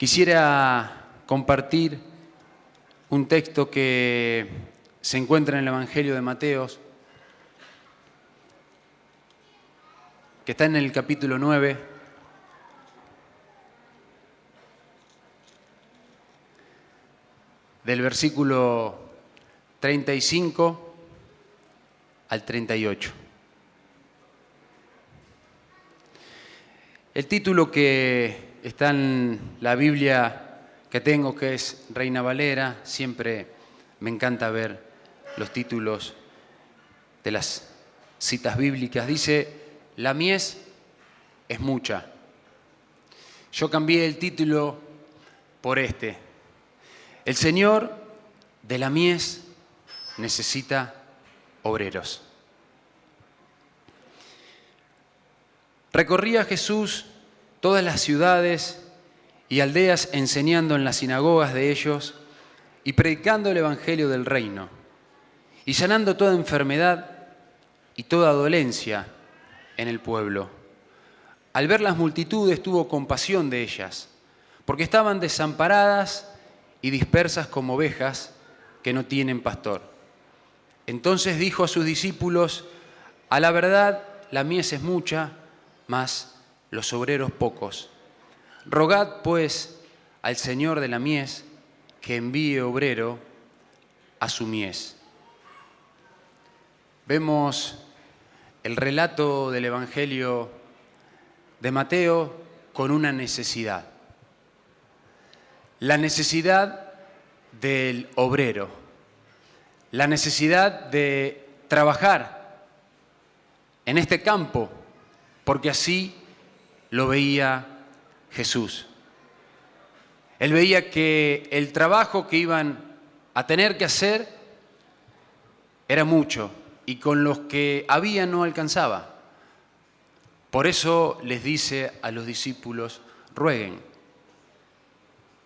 Quisiera compartir un texto que se encuentra en el Evangelio de Mateo, que está en el capítulo 9, del versículo 35 al 38. El título que está en la Biblia que tengo, que es Reina Valera, siempre me encanta ver los títulos de las citas bíblicas. Dice: la mies es mucha. Yo cambié el título por este: el Señor de la mies necesita obreros. Recorría Jesús todas las ciudades y aldeas, enseñando en las sinagogas de ellos y predicando el evangelio del reino, y sanando toda enfermedad y toda dolencia en el pueblo. Al ver las multitudes tuvo compasión de ellas, porque estaban desamparadas y dispersas como ovejas que no tienen pastor. Entonces dijo a sus discípulos: a la verdad, la mies es mucha, mas los obreros pocos. Rogad, pues, al Señor de la mies que envíe obrero a su mies. Vemos el relato del Evangelio de Mateo con una necesidad. La necesidad del obrero. La necesidad de trabajar en este campo, porque así lo veía Jesús. Él veía que el trabajo que iban a tener que hacer era mucho y con los que había no alcanzaba. Por eso les dice a los discípulos: rueguen,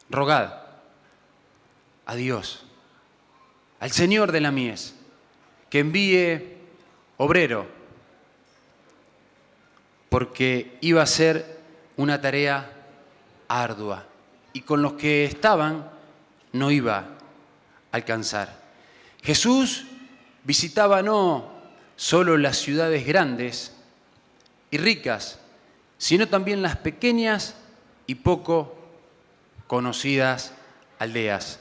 rogad a Dios, al Señor de la mies, que envíe obrero, porque iba a ser una tarea ardua y con los que estaban no iba a alcanzar. Jesús visitaba no solo las ciudades grandes y ricas, sino también las pequeñas y poco conocidas aldeas.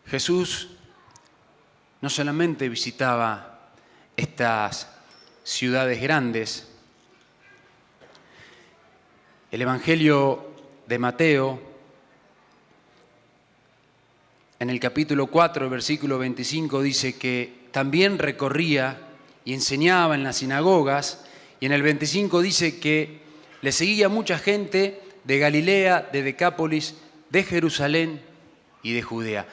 Jesús no solamente visitaba estas ciudades grandes. El Evangelio de Mateo, en el capítulo 4, versículo 25, dice que también recorría y enseñaba en las sinagogas, y en el 25 dice que le seguía mucha gente de Galilea, de Decápolis, de Jerusalén y de Judea.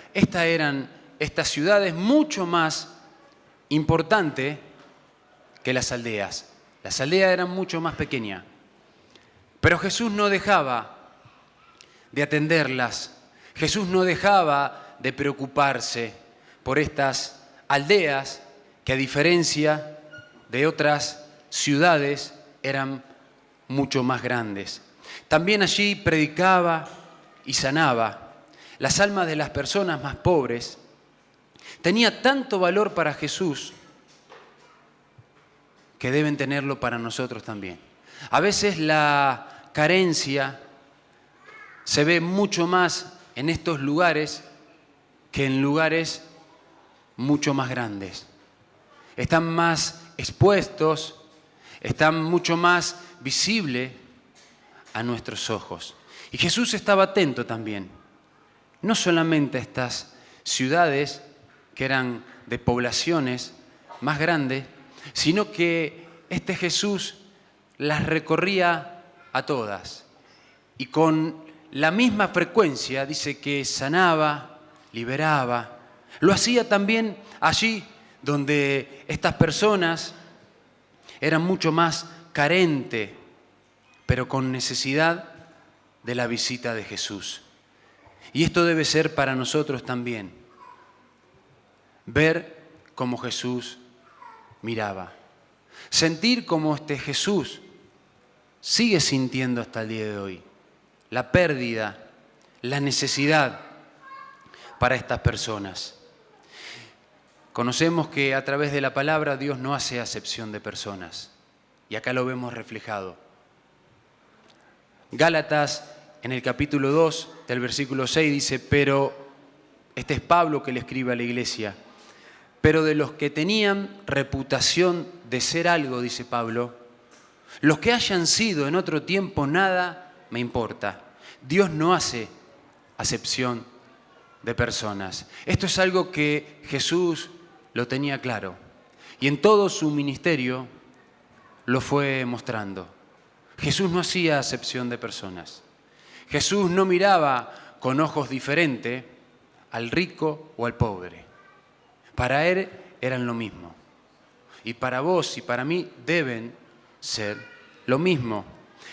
Estas ciudades mucho más importantes que las aldeas. Las aldeas eran mucho más pequeñas. Pero Jesús no dejaba de atenderlas. Jesús no dejaba de preocuparse por estas aldeas que, a diferencia de otras ciudades, eran mucho más grandes. También allí predicaba y sanaba las almas de las personas más pobres. Tenía tanto valor para Jesús que deben tenerlo para nosotros también. A veces la carencia se ve mucho más en estos lugares que en lugares mucho más grandes. Están más expuestos, están mucho más visibles a nuestros ojos. Y Jesús estaba atento también, no solamente a estas ciudades que eran de poblaciones más grandes, sino que este Jesús las recorría a todas. Y con la misma frecuencia dice que sanaba, liberaba. Lo hacía también allí donde estas personas eran mucho más carentes, pero con necesidad de la visita de Jesús. Y esto debe ser para nosotros también. Ver cómo Jesús miraba. Sentir como Jesús sigue sintiendo hasta el día de hoy la pérdida, la necesidad para estas personas. Conocemos que a través de la palabra Dios no hace acepción de personas, y acá lo vemos reflejado. Gálatas, en el capítulo 2, del versículo 6, dice, pero, este es Pablo que le escribe a la iglesia, pero de los que tenían reputación de ser algo, dice Pablo, los que hayan sido en otro tiempo nada me importa. Dios no hace acepción de personas. Esto es algo que Jesús lo tenía claro y en todo su ministerio lo fue mostrando. Jesús no hacía acepción de personas. Jesús no miraba con ojos diferentes al rico o al pobre. Para Él eran lo mismo. Y para vos y para mí deben ser lo mismo.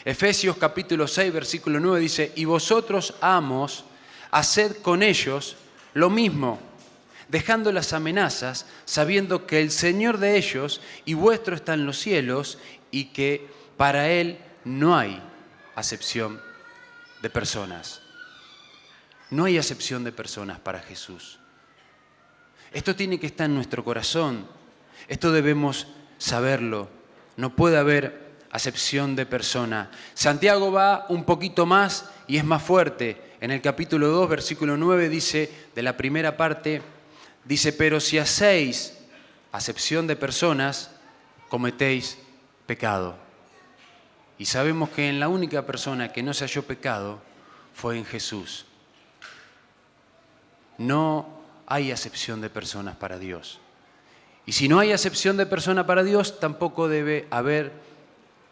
Efesios capítulo 6, versículo 9 dice, y vosotros, amos, haced con ellos lo mismo, dejando las amenazas, sabiendo que el Señor de ellos y vuestro está en los cielos y que para Él no hay acepción de personas. No hay acepción de personas para Jesús. Esto tiene que estar en nuestro corazón. Esto debemos saberlo. No puede haber acepción de persona. Santiago va un poquito más y es más fuerte. En el capítulo 2, versículo 9 dice, de la primera parte, dice, pero si hacéis acepción de personas, cometéis pecado. Y sabemos que en la única persona que no se halló pecado fue en Jesús. No hay acepción de personas para Dios. Y si no hay acepción de persona para Dios, tampoco debe haber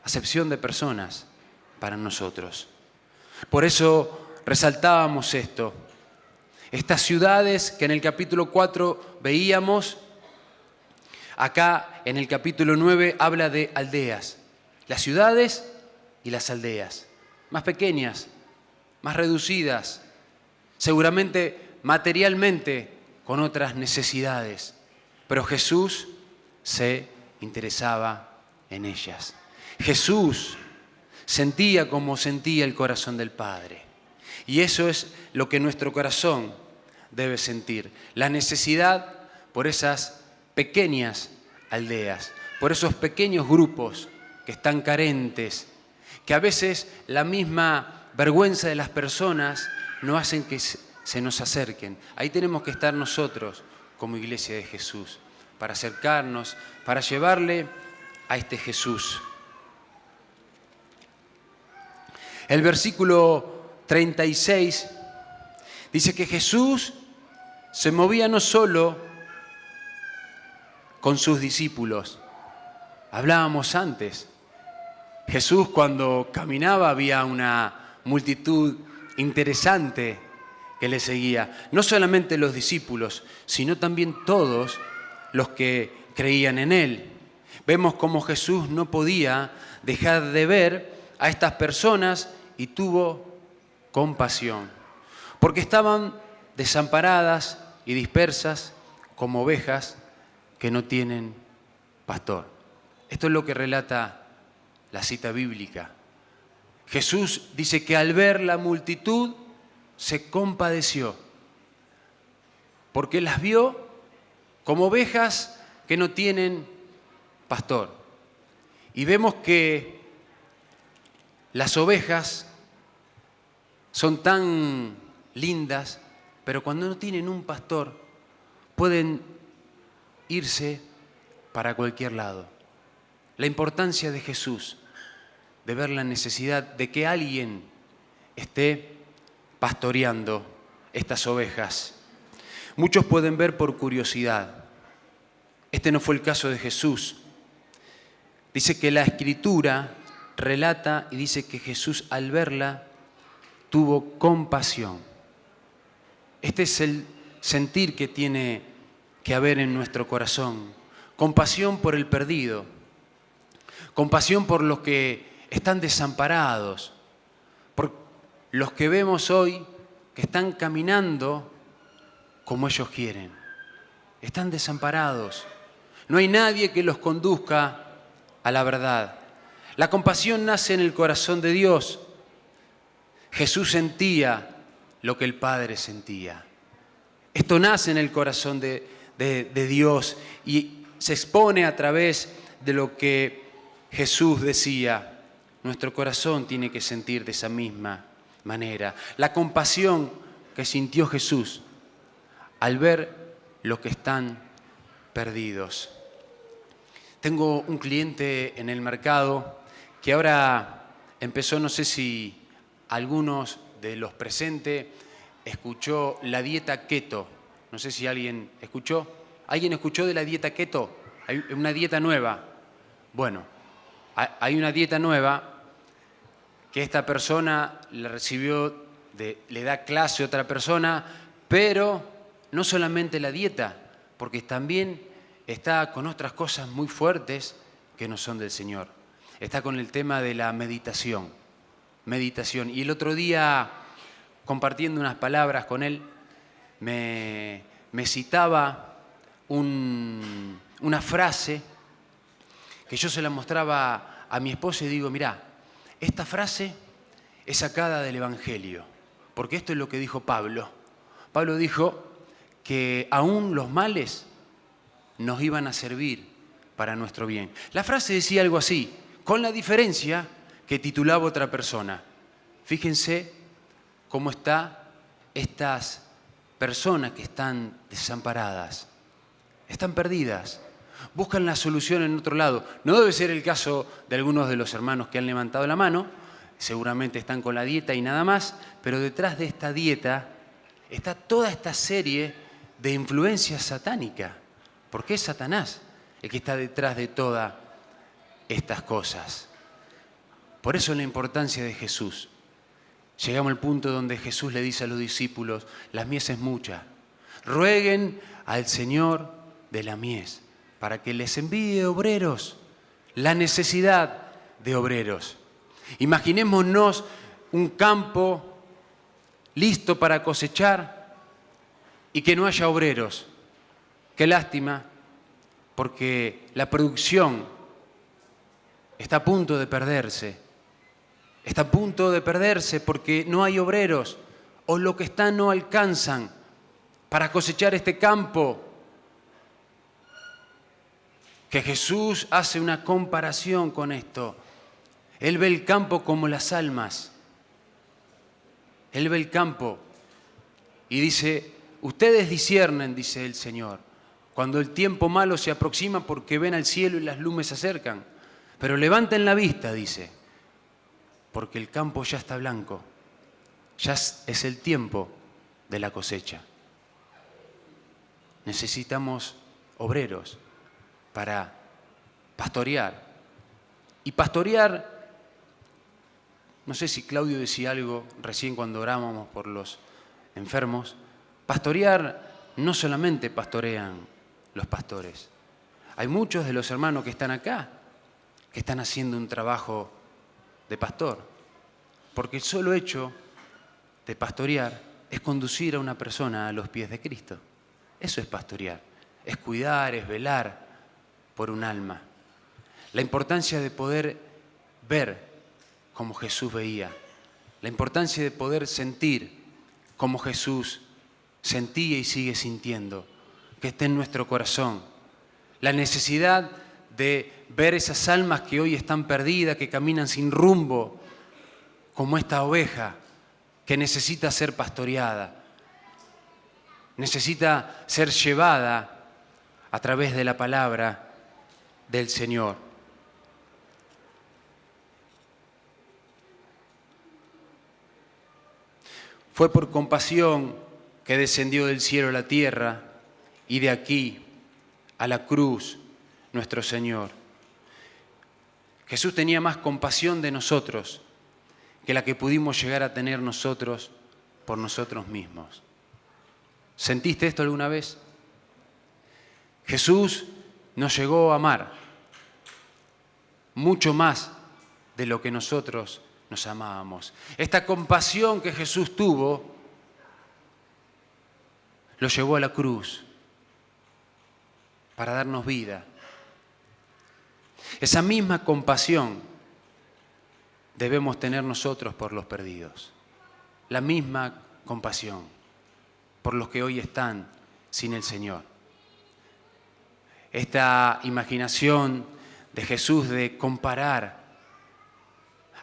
acepción de personas para nosotros. Por eso resaltábamos esto. Estas ciudades que en el capítulo 4 veíamos, acá en el capítulo 9 habla de aldeas. Las ciudades y las aldeas, más pequeñas, más reducidas, seguramente materialmente con otras necesidades, pero Jesús se interesaba en ellas. Jesús sentía como sentía el corazón del Padre. Y eso es lo que nuestro corazón debe sentir. La necesidad por esas pequeñas aldeas, por esos pequeños grupos que están carentes, que a veces la misma vergüenza de las personas no hacen que se nos acerquen. Ahí tenemos que estar nosotros como iglesia de Jesús, para acercarnos, para llevarle a este Jesús. El versículo 36 dice que Jesús se movía no solo con sus discípulos. Hablábamos antes. Jesús cuando caminaba había una multitud interesante que le seguía. No solamente los discípulos, sino también todos los que creían en Él. Vemos cómo Jesús no podía dejar de ver a estas personas y tuvo compasión, porque estaban desamparadas y dispersas como ovejas que no tienen pastor. Esto es lo que relata la cita bíblica. Jesús dice que al ver la multitud se compadeció, porque las vio como ovejas que no tienen pastor. Y vemos que las ovejas son tan lindas, pero cuando no tienen un pastor pueden irse para cualquier lado. La importancia de Jesús, de ver la necesidad de que alguien esté pastoreando estas ovejas. Muchos pueden ver por curiosidad. Este no fue el caso de Jesús. Dice que la Escritura relata y dice que Jesús al verla tuvo compasión. Este es el sentir que tiene que haber en nuestro corazón. Compasión por el perdido. Compasión por los que están desamparados. Por los que vemos hoy que están caminando como ellos quieren. Están desamparados. No hay nadie que los conduzca a la verdad. La compasión nace en el corazón de Dios. Jesús sentía lo que el Padre sentía. Esto nace en el corazón de Dios y se expone a través de lo que Jesús decía. Nuestro corazón tiene que sentir de esa misma manera. La compasión que sintió Jesús al ver los que están perdidos. Tengo un cliente en el mercado que ahora empezó, no sé si algunos de los presentes escuchó la dieta keto. No sé si alguien escuchó. ¿Alguien escuchó de la dieta keto? Hay una dieta nueva. Bueno, hay una dieta nueva que esta persona la recibió, le da clase a otra persona, pero no solamente la dieta, porque también está con otras cosas muy fuertes que no son del Señor. Está con el tema de la meditación. Y el otro día, compartiendo unas palabras con él, me citaba una frase que yo se la mostraba a mi esposa y digo, mirá, esta frase es sacada del Evangelio, porque esto es lo que dijo Pablo. Pablo dijo que aún los males nos iban a servir para nuestro bien. La frase decía algo así, con la diferencia que titulaba otra persona. Fíjense cómo están estas personas que están desamparadas, están perdidas, buscan la solución en otro lado. No debe ser el caso de algunos de los hermanos que han levantado la mano, seguramente están con la dieta y nada más, pero detrás de esta dieta está toda esta serie de influencias satánicas, porque es Satanás el que está detrás de todas estas cosas. Por eso la importancia de Jesús. Llegamos al punto donde Jesús le dice a los discípulos, la mies es mucha, rueguen al Señor de la mies para que les envíe obreros, la necesidad de obreros. Imaginémonos un campo listo para cosechar y que no haya obreros. Qué lástima, porque la producción está a punto de perderse. Está a punto de perderse porque no hay obreros o lo que están no alcanzan para cosechar este campo. Que Jesús hace una comparación con esto. Él ve el campo como las almas. Él ve el campo y dice, ustedes disciernen, dice el Señor, cuando el tiempo malo se aproxima porque ven al cielo y las lumbres se acercan. Pero levanten la vista, dice, porque el campo ya está blanco. Ya es el tiempo de la cosecha. Necesitamos obreros para pastorear. Y pastorear, no sé si Claudio decía algo recién cuando orábamos por los enfermos, pastorear no solamente pastorean los pastores. Hay muchos de los hermanos que están acá, que están haciendo un trabajo de pastor, porque el solo hecho de pastorear es conducir a una persona a los pies de Cristo. Eso es pastorear, es cuidar, es velar por un alma. La importancia de poder ver como Jesús veía, la importancia de poder sentir como Jesús sentía y sigue sintiendo, que esté en nuestro corazón. La necesidad de ver esas almas que hoy están perdidas, que caminan sin rumbo, como esta oveja que necesita ser pastoreada, necesita ser llevada a través de la palabra del Señor. Fue por compasión que descendió del cielo a la tierra y de aquí a la cruz nuestro Señor. Jesús tenía más compasión de nosotros que la que pudimos llegar a tener nosotros por nosotros mismos. ¿Sentiste esto alguna vez? Jesús nos llegó a amar mucho más de lo que nosotros nos amábamos. Esta compasión que Jesús tuvo lo llevó a la cruz para darnos vida, Esa misma compasión debemos tener nosotros por los perdidos. La misma compasión por los que hoy están sin el Señor. Esta imaginación de Jesús de comparar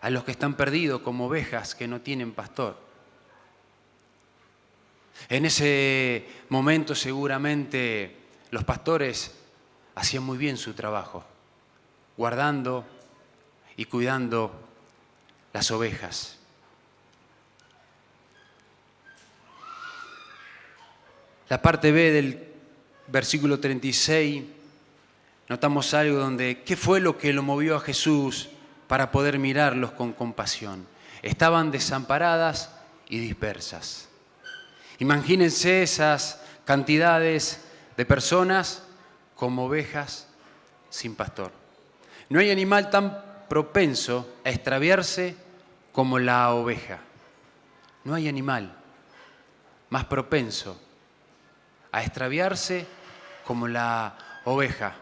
a los que están perdidos como ovejas que no tienen pastor. En ese momento seguramente los pastores hacían muy bien su trabajo, guardando y cuidando las ovejas. La parte B del versículo 36, notamos algo donde, ¿qué fue lo que lo movió a Jesús para poder mirarlos con compasión? Estaban desamparadas y dispersas. Imagínense esas cantidades de personas como ovejas sin pastor. No hay animal tan propenso a extraviarse como la oveja. No hay animal más propenso a extraviarse como la oveja.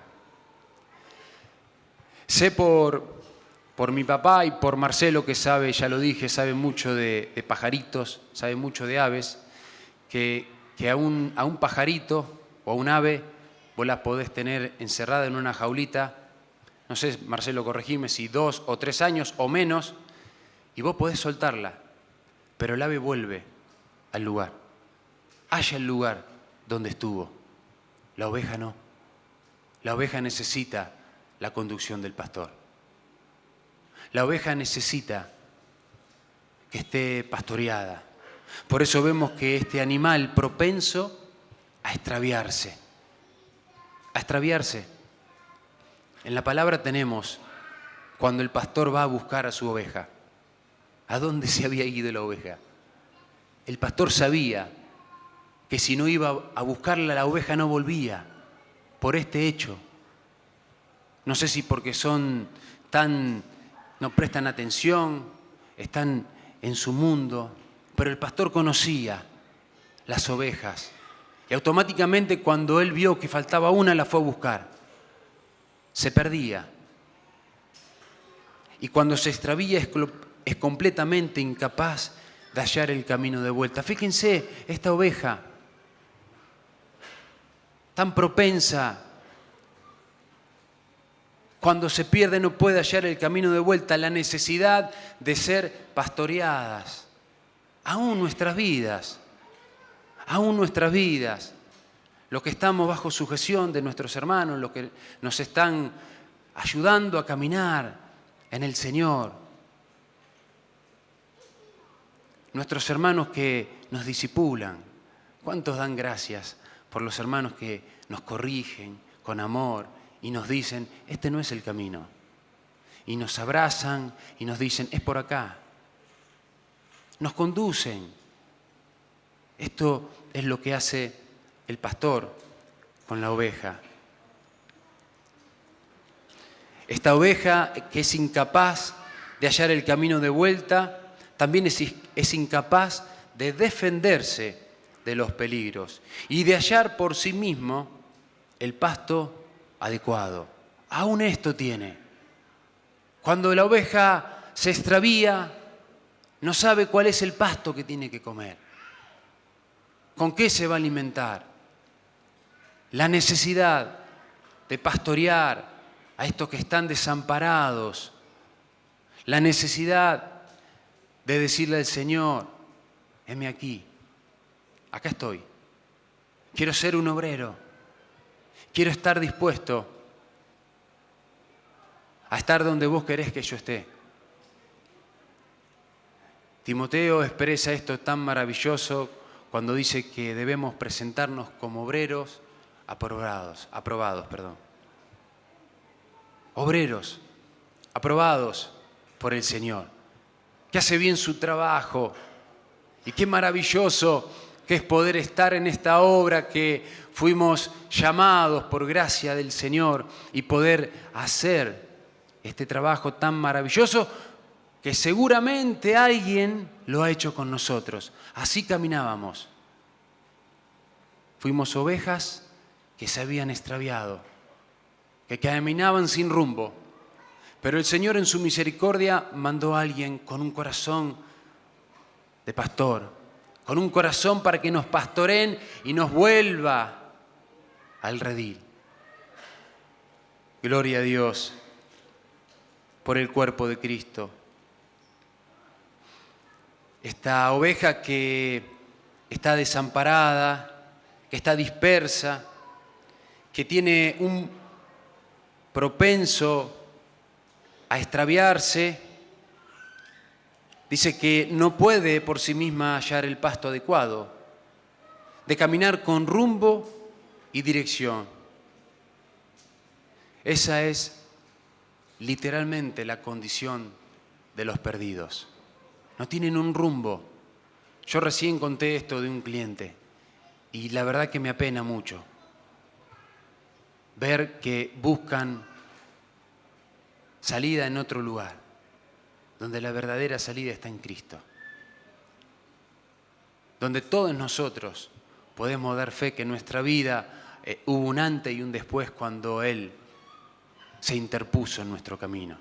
Sé por mi papá y por Marcelo, que sabe, ya lo dije, sabe mucho de pajaritos, sabe mucho de aves, que a un pajarito o a un ave vos la podés tener encerrada en una jaulita, no sé, Marcelo, corregime, si 2 o 3 años o menos, y vos podés soltarla, pero el ave vuelve al lugar, haya el lugar donde estuvo. La oveja no. La oveja necesita la conducción del pastor. La oveja necesita que esté pastoreada. Por eso vemos que este animal propenso a extraviarse. A extraviarse. En la palabra tenemos cuando el pastor va a buscar a su oveja. ¿A dónde se había ido la oveja? El pastor sabía que si no iba a buscarla, la oveja no volvía, por este hecho. No sé si porque no prestan atención, están en su mundo, pero el pastor conocía las ovejas. Y automáticamente cuando él vio que faltaba una, la fue a buscar. Se perdía. Y cuando se extravía es completamente incapaz de hallar el camino de vuelta. Fíjense, esta oveja tan propensa, cuando se pierde no puede hallar el camino de vuelta, la necesidad de ser pastoreadas. Aún nuestras vidas, los que estamos bajo sujeción de nuestros hermanos, los que nos están ayudando a caminar en el Señor, nuestros hermanos que nos discipulan, ¿cuántos dan gracias por los hermanos que nos corrigen con amor y nos dicen, este no es el camino? Y nos abrazan y nos dicen, es por acá. Nos conducen. Esto es lo que hace el pastor con la oveja. Esta oveja que es incapaz de hallar el camino de vuelta, también es incapaz de defenderse de los peligros y de hallar por sí mismo el pasto adecuado. Aún esto tiene. Cuando la oveja se extravía, no sabe cuál es el pasto que tiene que comer, con qué se va a alimentar. La necesidad de pastorear a estos que están desamparados, la necesidad de decirle al Señor, heme aquí, acá estoy, quiero ser un obrero, quiero estar dispuesto a estar donde vos querés que yo esté. Timoteo expresa esto tan maravilloso cuando dice que debemos presentarnos como obreros aprobados. Obreros aprobados por el Señor, que hace bien su trabajo. Y qué maravilloso que es poder estar en esta obra que fuimos llamados por gracia del Señor y poder hacer este trabajo tan maravilloso que seguramente alguien lo ha hecho con nosotros. Así caminábamos. Fuimos ovejas que se habían extraviado, que caminaban sin rumbo, Pero el Señor en su misericordia mandó a alguien con un corazón de pastor, con un corazón para que nos pastoreen y nos vuelva al redil. Gloria a Dios por el cuerpo de Cristo. Esta oveja que está desamparada, que está dispersa, que tiene un propenso a extraviarse, dice que no puede por sí misma hallar el pasto adecuado, de caminar con rumbo y dirección. Esa es literalmente la condición de los perdidos. No tienen un rumbo. Yo recién conté esto de un cliente y la verdad que me apena mucho ver que buscan salida en otro lugar, donde la verdadera salida está en Cristo, donde todos nosotros podemos dar fe que en nuestra vida hubo un antes y un después cuando Él se interpuso en nuestro camino.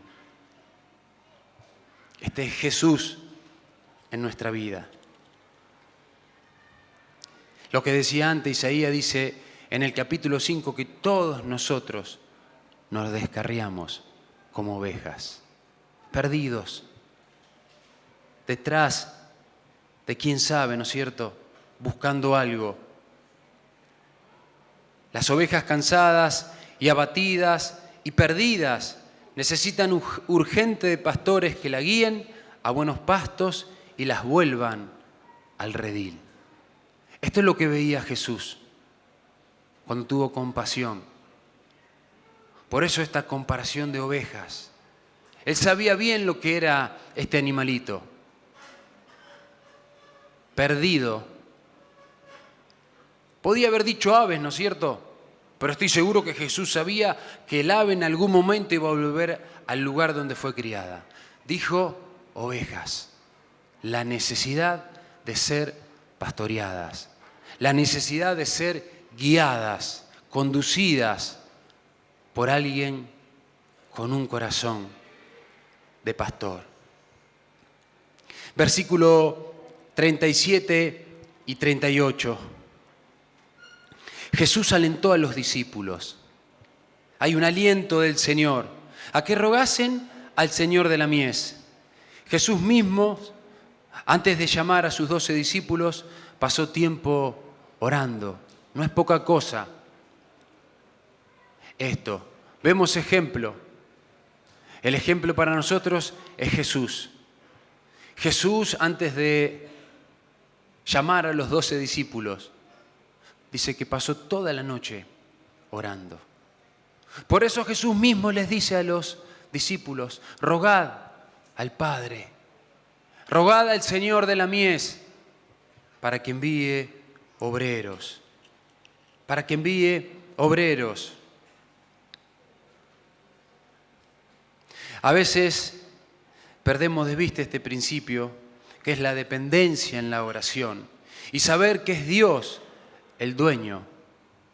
Este es Jesús en nuestra vida. Lo que decía antes, Isaías dice en el capítulo 5 que todos nosotros nos descarriamos como ovejas, perdidos, detrás de quién sabe, ¿no es cierto?, buscando algo. Las ovejas cansadas y abatidas y perdidas necesitan urgente de pastores que la guíen a buenos pastos y las vuelvan al redil. Esto es lo que veía Jesús cuando tuvo compasión. Por eso esta comparación de ovejas. Él sabía bien lo que era este animalito. Perdido. Podía haber dicho aves, ¿no es cierto? Pero estoy seguro que Jesús sabía que el ave en algún momento iba a volver al lugar donde fue criada. Dijo ovejas. La necesidad de ser pastoreadas. La necesidad de ser guiadas, conducidas por alguien con un corazón de pastor. Versículo 37 y 38. Jesús alentó a los discípulos. Hay un aliento del Señor a que rogasen al Señor de la mies. Jesús mismo, antes de llamar a sus 12 discípulos, pasó tiempo orando. No es poca cosa esto. Vemos ejemplo. El ejemplo para nosotros es Jesús. Jesús, antes de llamar a los 12 discípulos, dice que pasó toda la noche orando. Por eso Jesús mismo les dice a los discípulos, rogad al Padre, rogad al Señor de la mies para que envíe obreros, para que envíe obreros. A veces perdemos de vista este principio, que es la dependencia en la oración, y saber que es Dios el dueño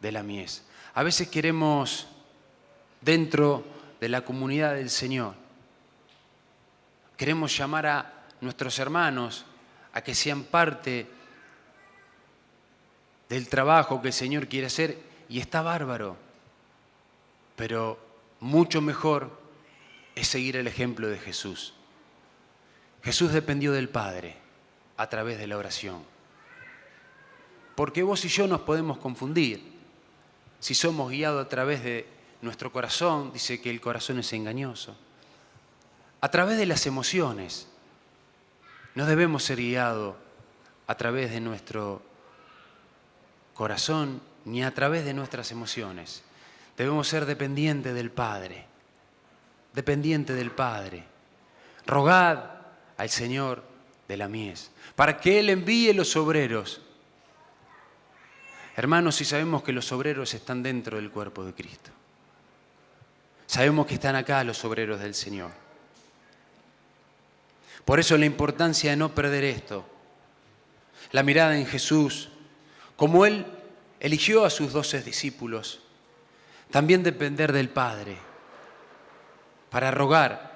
de la mies. A veces queremos, dentro de la comunidad del Señor, queremos llamar a nuestros hermanos a que sean parte del trabajo que el Señor quiere hacer, y está bárbaro, pero mucho mejor es seguir el ejemplo de Jesús. Jesús dependió del Padre a través de la oración. Porque vos y yo nos podemos confundir. Si somos guiados a través de nuestro corazón, dice que el corazón es engañoso. A través de las emociones. No debemos ser guiados a través de nuestro corazón ni a través de nuestras emociones. Debemos ser dependientes del Padre. Dependientes del Padre. Rogad al Señor de la mies para que Él envíe los obreros. Hermanos, si sabemos que los obreros están dentro del cuerpo de Cristo. Sabemos que están acá los obreros del Señor. Por eso la importancia de no perder esto. La mirada en Jesús, como Él eligió a sus 12 discípulos, también depender del Padre, para rogar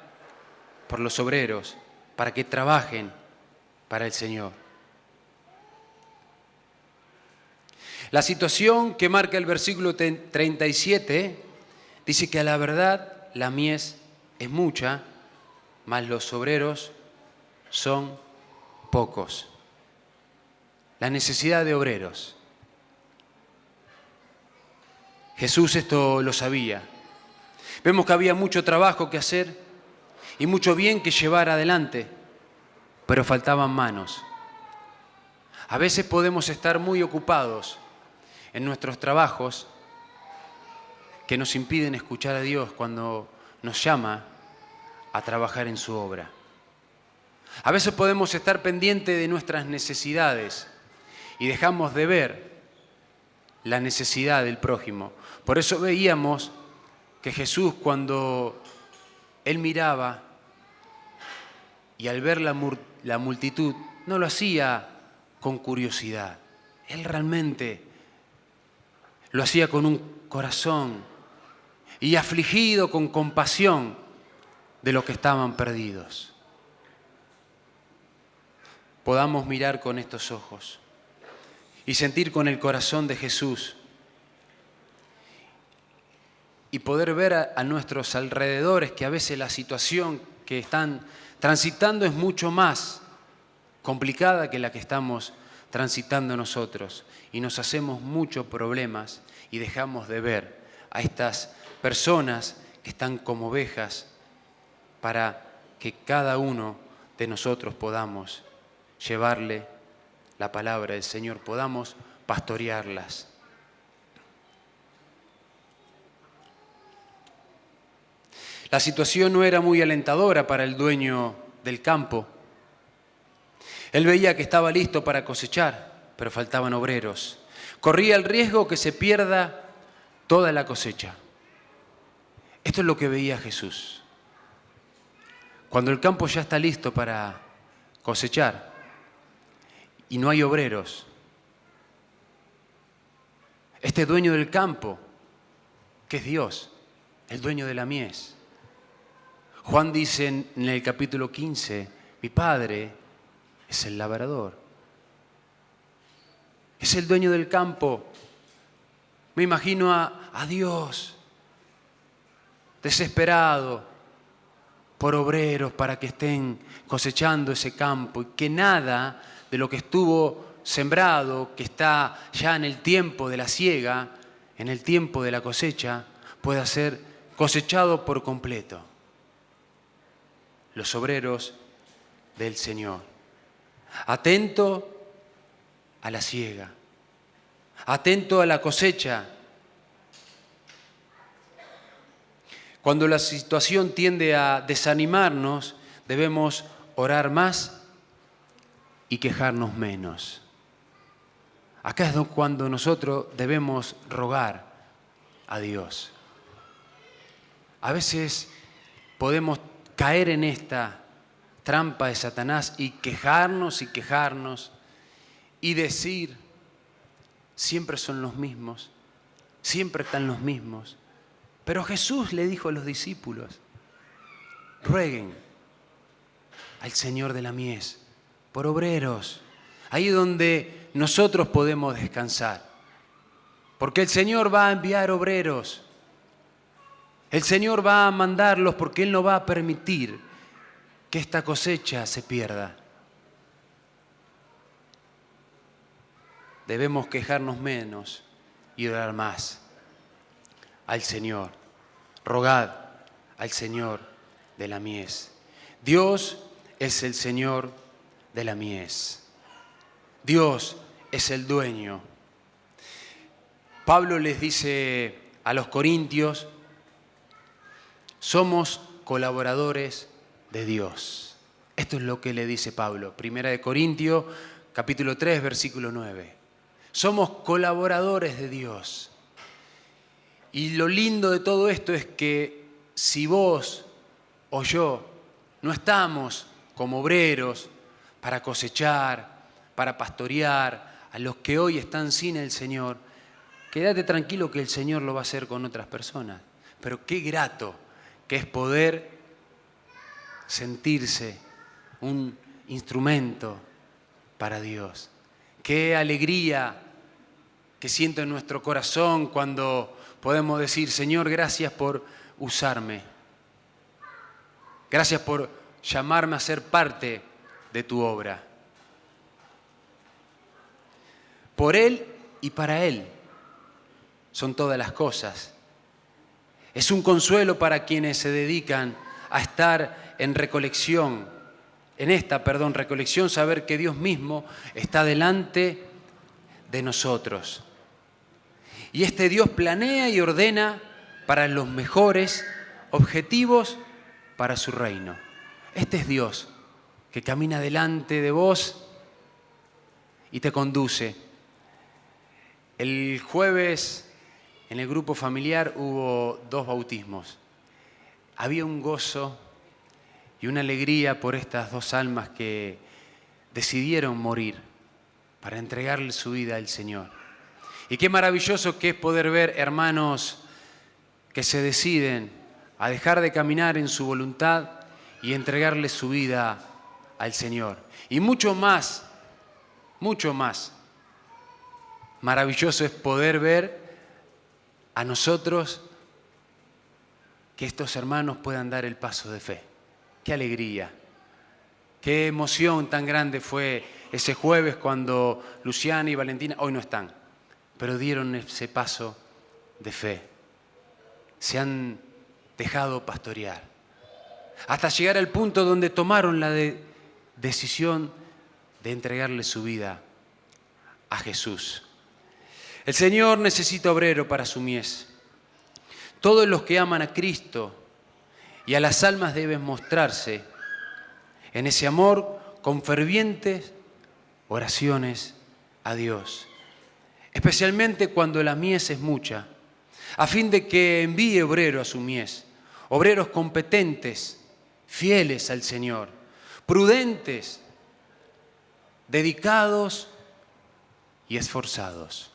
por los obreros, para que trabajen para el Señor. La situación que marca el versículo 37 dice que a la verdad la mies es mucha, mas los obreros son pocos. La necesidad de obreros. Jesús esto lo sabía. Vemos que había mucho trabajo que hacer y mucho bien que llevar adelante, pero faltaban manos. A veces podemos estar muy ocupados en nuestros trabajos que nos impiden escuchar a Dios cuando nos llama a trabajar en su obra. A veces podemos estar pendientes de nuestras necesidades y dejamos de ver la necesidad del prójimo. Por eso veíamos que Jesús, cuando Él miraba y al ver la multitud, no lo hacía con curiosidad. Él realmente lo hacía con un corazón y afligido con compasión de los que estaban perdidos. Podamos mirar con estos ojos y sentir con el corazón de Jesús y poder ver a nuestros alrededores que a veces la situación que están transitando es mucho más complicada que la que estamos transitando nosotros y nos hacemos muchos problemas y dejamos de ver a estas personas que están como ovejas para que cada uno de nosotros podamos llevarle la palabra del Señor, podamos pastorearlas. La situación no era muy alentadora para el dueño del campo. Él veía que estaba listo para cosechar, pero faltaban obreros. Corría el riesgo que se pierda toda la cosecha. Esto es lo que veía Jesús. Cuando el campo ya está listo para cosechar y no hay obreros, este dueño del campo, que es Dios, el dueño de la mies. Juan dice en el capítulo 15, mi Padre es el labrador. Es el dueño del campo. Me imagino a Dios desesperado por obreros para que estén cosechando ese campo y que nada de lo que estuvo sembrado, que está ya en el tiempo de la siega, en el tiempo de la cosecha, pueda ser cosechado por completo. Los obreros del Señor. Atento a la siega, atento a la cosecha. Cuando la situación tiende a desanimarnos, debemos orar más y quejarnos menos. Acá es cuando nosotros debemos rogar a Dios. A veces podemos caer en esta trampa de Satanás y quejarnos y decir, siempre son los mismos, siempre están los mismos. Pero Jesús le dijo a los discípulos, rueguen al Señor de la mies por obreros, ahí donde nosotros podemos descansar, porque el Señor va a enviar obreros. El Señor va a mandarlos porque Él no va a permitir que esta cosecha se pierda. Debemos quejarnos menos y orar más al Señor. Rogad al Señor de la mies. Dios es el Señor de la mies. Dios es el dueño. Pablo les dice a los corintios, somos colaboradores de Dios. Esto es lo que le dice Pablo. Primera de Corintios, capítulo 3, versículo 9. Somos colaboradores de Dios. Y lo lindo de todo esto es que si vos o yo no estamos como obreros para cosechar, para pastorear a los que hoy están sin el Señor, quédate tranquilo que el Señor lo va a hacer con otras personas. Pero qué grato que es poder sentirse un instrumento para Dios. Qué alegría que siento en nuestro corazón cuando podemos decir, Señor, gracias por usarme. Gracias por llamarme a ser parte de tu obra. Por Él y para Él son todas las cosas. Es un consuelo para quienes se dedican a estar en recolección, recolección, saber que Dios mismo está delante de nosotros. Y este Dios planea y ordena para los mejores objetivos para su reino. Este es Dios que camina delante de vos y te conduce. El jueves en el grupo familiar hubo 2 bautismos. Había un gozo y una alegría por estas 2 almas que decidieron morir para entregarle su vida al Señor. Y qué maravilloso que es poder ver hermanos que se deciden a dejar de caminar en su voluntad y entregarle su vida al Señor. Y mucho más maravilloso es poder ver a nosotros que estos hermanos puedan dar el paso de fe. Qué alegría, qué emoción tan grande fue ese jueves cuando Luciana y Valentina, hoy no están, pero dieron ese paso de fe. Se han dejado pastorear. Hasta llegar al punto donde tomaron la decisión de entregarle su vida a Jesús. El Señor necesita obrero para su mies. Todos los que aman a Cristo y a las almas deben mostrarse en ese amor con fervientes oraciones a Dios. Especialmente cuando la mies es mucha, a fin de que envíe obrero a su mies, obreros competentes, fieles al Señor, prudentes, dedicados y esforzados.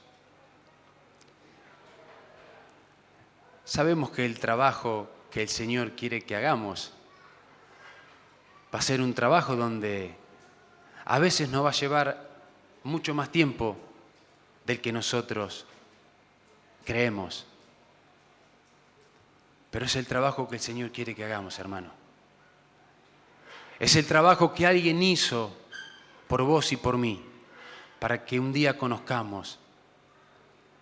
Sabemos que el trabajo que el Señor quiere que hagamos va a ser un trabajo donde a veces nos va a llevar mucho más tiempo del que nosotros creemos. Pero es el trabajo que el Señor quiere que hagamos, hermano. Es el trabajo que alguien hizo por vos y por mí, para que un día conozcamos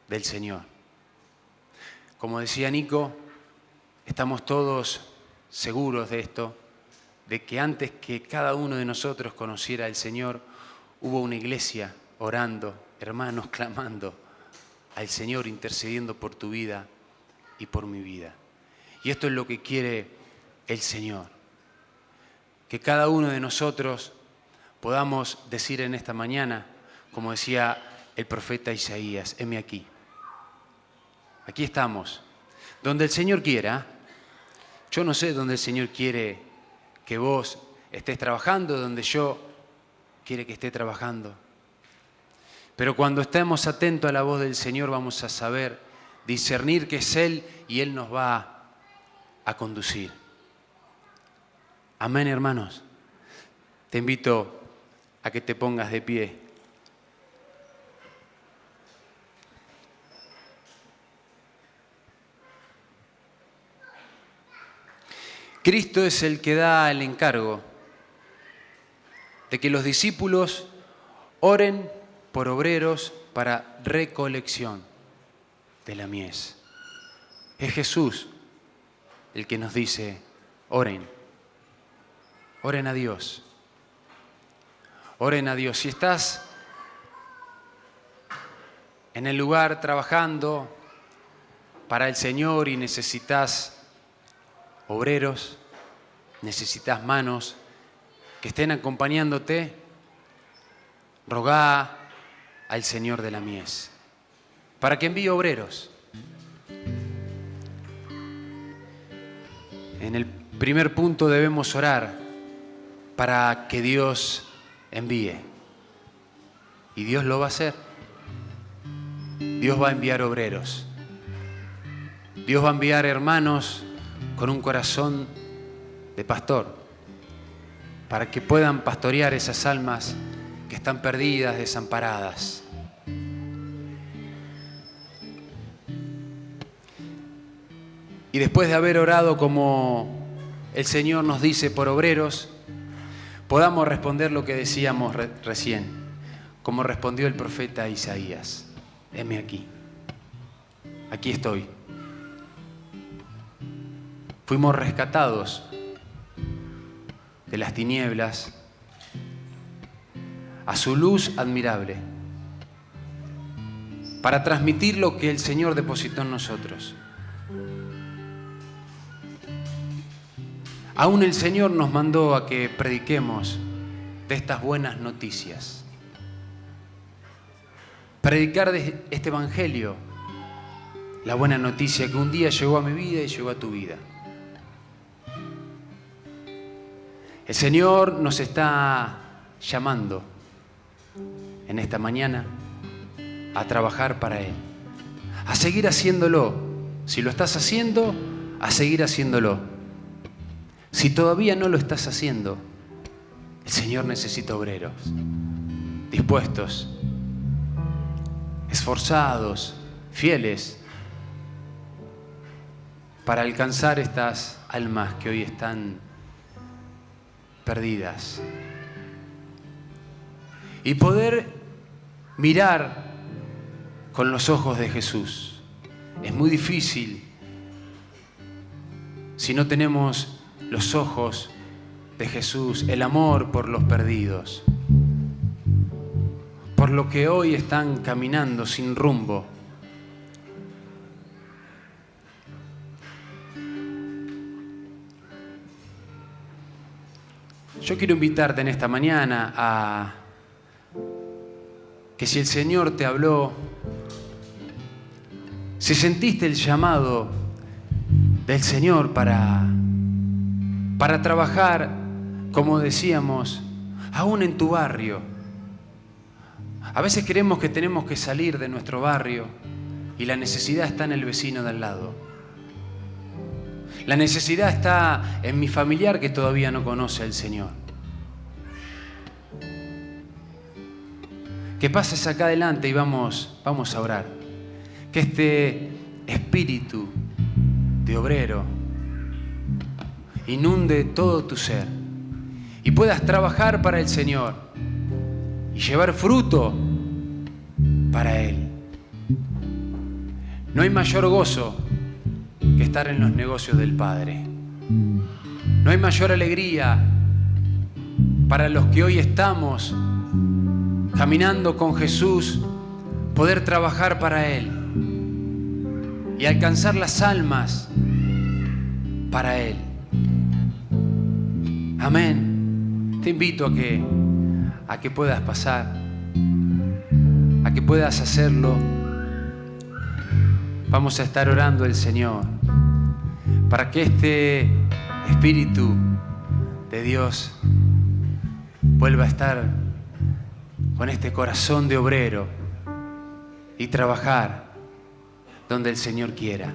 del Señor. Como decía Nico, estamos todos seguros de esto, de que antes que cada uno de nosotros conociera al Señor, hubo una iglesia orando, hermanos clamando al Señor, intercediendo por tu vida y por mi vida. Y esto es lo que quiere el Señor. Que cada uno de nosotros podamos decir en esta mañana, como decía el profeta Isaías, heme aquí. Aquí estamos. Donde el Señor quiera. Yo no sé dónde el Señor quiere que vos estés trabajando, donde yo quiere que esté trabajando. Pero cuando estemos atentos a la voz del Señor vamos a saber discernir que es Él y Él nos va a conducir. Amén, hermanos. Te invito a que te pongas de pie. Cristo es el que da el encargo de que los discípulos oren por obreros para recolección de la mies. Es Jesús el que nos dice, oren a Dios. Oren a Dios. Si estás en el lugar trabajando para el Señor y necesitas obreros, necesitas manos que estén acompañándote, rogá al Señor de la mies para que envíe obreros. En el primer punto debemos orar para que Dios envíe. Y Dios lo va a hacer. Dios va a enviar obreros. Dios va a enviar hermanos con un corazón de pastor, para que puedan pastorear esas almas que están perdidas, desamparadas. Y después de haber orado como el Señor nos dice por obreros, podamos responder lo que decíamos recién, como respondió el profeta Isaías: heme aquí, aquí estoy. Fuimos rescatados de las tinieblas a su luz admirable, para transmitir lo que el Señor depositó en nosotros. Aún el Señor nos mandó a que prediquemos de estas buenas noticias. Predicar de este evangelio, la buena noticia que un día llegó a mi vida y llegó a tu vida. El Señor nos está llamando en esta mañana a trabajar para Él, a seguir haciéndolo. Si lo estás haciendo, a seguir haciéndolo. Si todavía no lo estás haciendo, el Señor necesita obreros dispuestos, esforzados, fieles, para alcanzar estas almas que hoy están perdidas y poder mirar con los ojos de Jesús. Es muy difícil si no tenemos los ojos de Jesús, el amor por los perdidos, por lo que hoy están caminando sin rumbo. Yo quiero invitarte en esta mañana a que si el Señor te habló, si sentiste el llamado del Señor para trabajar, como decíamos, aún en tu barrio. A veces creemos que tenemos que salir de nuestro barrio y la necesidad está en el vecino de al lado. La necesidad está en mi familiar que todavía no conoce al Señor. Que pases acá adelante y vamos a orar. Que este espíritu de obrero inunde todo tu ser y puedas trabajar para el Señor y llevar fruto para Él. No hay mayor gozo que estar en los negocios del Padre. No hay mayor alegría para los que hoy estamos caminando con Jesús, poder trabajar para Él y alcanzar las almas para Él. Amén. Te invito a que puedas pasar, a que puedas hacerlo. Vamos a estar orando al Señor para que este Espíritu de Dios vuelva a estar con este corazón de obrero y trabajar donde el Señor quiera.